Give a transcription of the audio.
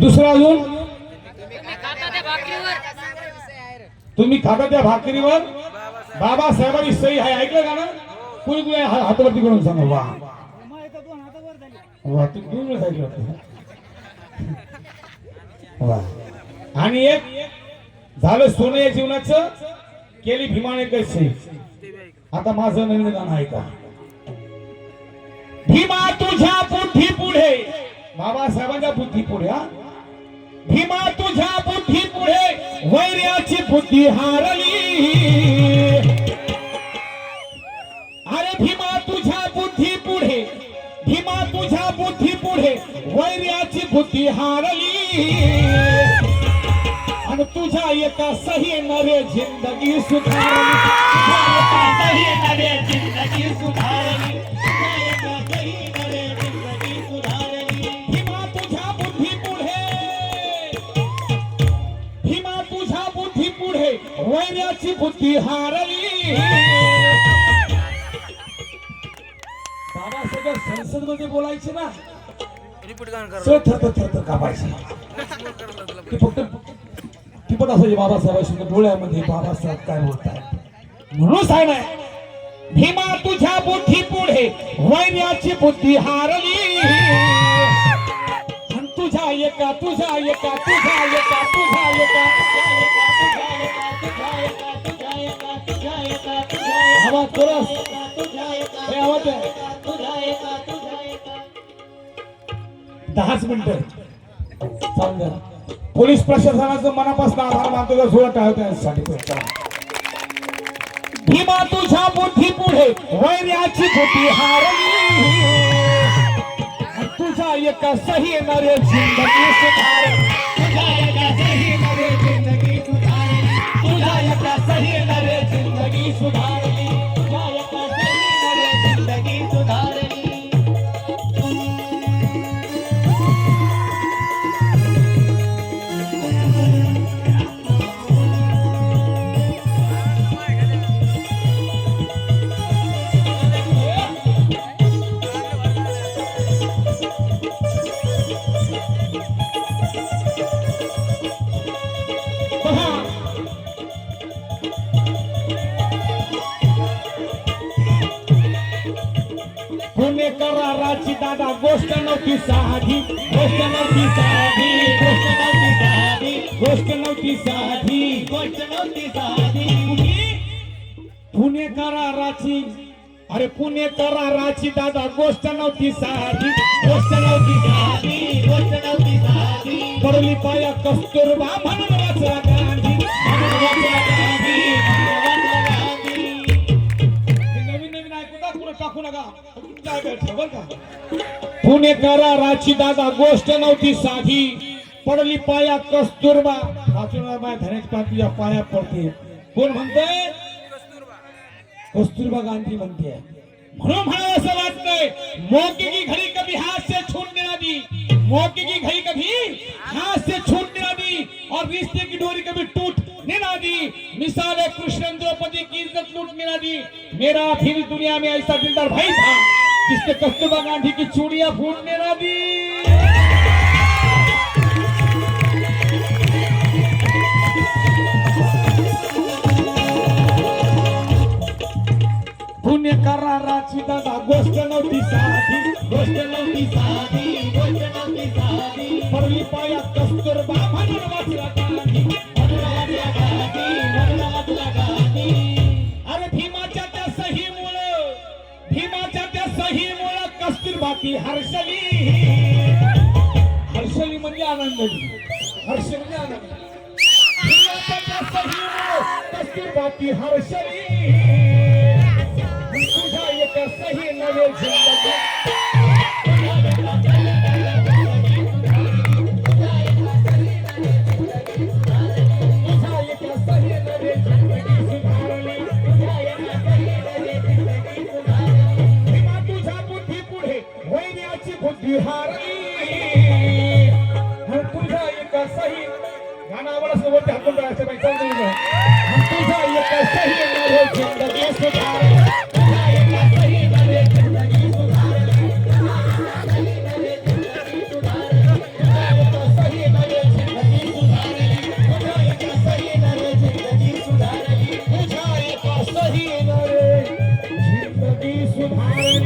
दुसरा अजून तुम्ही खाता त्या भाकरीवर बाबासाहेबांची सही आहे, ऐकलं का ना? कुणी कुणी हातावरती करून सांगा. वा वा, तू दोन वेळेस ऐकलं. वा. आणि एक झालं सोनं या जीवनाचं, केली भीमाने कैसे. आता माझं नवीन गाणं ऐका. भीमा तुझ्या बुद्धी पुढे, बाबासाहेबांच्या बुद्धी पुढे. हा, भीमा तुझ्या बुद्धी पुढे वैर्याची बुद्धी हारली. अरे भीमा तुझ्या बुद्धी पुढे, भीमा तुझ्या बुद्धी पुढे वैर्याची बुद्धी हारली. आणि तुझ्या एका सही नरे जिंदगी सुधारली. सही नरे जिंदगी सुधारली. भीमा तुझ्या बुद्धी पुढे, भीमा तुझ्या बुद्धी पुढे वैर्याची बुद्धी हारली. बाबासाहेब संसद मध्ये बोलायचे ना, थर कापायचे. फक्त टिपट असायचे बाबासाहेबांच्या डोळ्यामध्ये, बाबासाहेब काय बोलताय म्हणून सांगणार. भीमा तुझ्या बुद्धी पुढे वैर्याची बुद्धी हारली. आणि तुझ्या एका तुझ्या एका तुझ्या एका तुझ्या एका आवाज करस, आवाज 10 मिनिटं सांगा. पोलीस प्रशासनाचं मनापासून आभार मानतो का सोडा टाळण्यासाठी. भीमा तुझ्या बुद्धी पुढे वैर्याची बुद्धी हारली. तुझ्या एका सही नरे जिंदगी सुधारली. तुझ्या एका सही नरे जिंदगी सुधारली. तुझ्या एका सही नरे जिंदगी सुधारली. तुझ्या एका सही नरे जिंदगी सुधारली. पुणे कराराची दादा गोष्ट नव्हती साधी, गोष्ट नव्हती साधी, गोष्ट नव्हती साधी, गोष्ट नव्हती साधी, गोष्ट नव्हती साधी. पुणे कराराची, अरे पुणे कराराची दादा गोष्ट नव्हती साधी, गोष्ट नव्हती साधी, गोष्ट नव्हती साधी. पडली पाया कस्तुरबा म्हणून वाचला गांधी, म्हणून वाचला गांधी, म्हणून वाचला गांधी. नवीन नवीन ऐकू का, पुढे टाकू नका. पुणे कराराची दादा गोष्ट नव्हती साधी, पडली पाया कस्तुरबा. वाचून धनेश पाटील पाया पडते. कोण म्हणते? कस्तुरबा गांधी म्हणते. म्हणून म्हणावं असं वाटतंय, मौके की घड़ी कभी हाथ से छूटने ना दी, मौके की घड़ी कभी हाथ से छूटने ना दी, और रिश्ते की डोरी कभी टूटने ना दी. मिसाल है कृष्ण द्रौपदी की इज्जत लूटने ना दी. मेरा फिर दुनिया में ऐसा दिलदार भाई था जिसने कस्तूरबा गांधी की चूड़ियां फूटने ना दी. पुण्य कराराची दादा गोष्ट नव्हती साधी, गोष्ट नव्हती साधी, गोष्ट नव्हती साधी. पडली पाया कस्तुरबा म्हणून वाचला गांधी, म्हणून वाचला गांधी, म्हणून वाचला गांधी. अरे भीमाच्या त्या सहीमुळं, भीमाच्या त्या सहीमुळं कस्तुरबा ती हर्षली. हर्षली म्हणजे आनंदली, हर्ष म्हणजे आनंद. भीमाच्या त्या सहीमुळं कस्तुरबा ती हर्षली. तुझ्या एका सही नवे जिंदगी, तुझ्या एका सही नवे जिंदगी सुधारली. भीमा तुझ्या बुद्धी पुढे वैर्याची बुद्धी हारली. तुझ्या एका सही गाणावर सोबत हाकून राहायचं नाही, चालू. तुझ्या एका सही नवे जिंदगी सुधारली. सुधारणा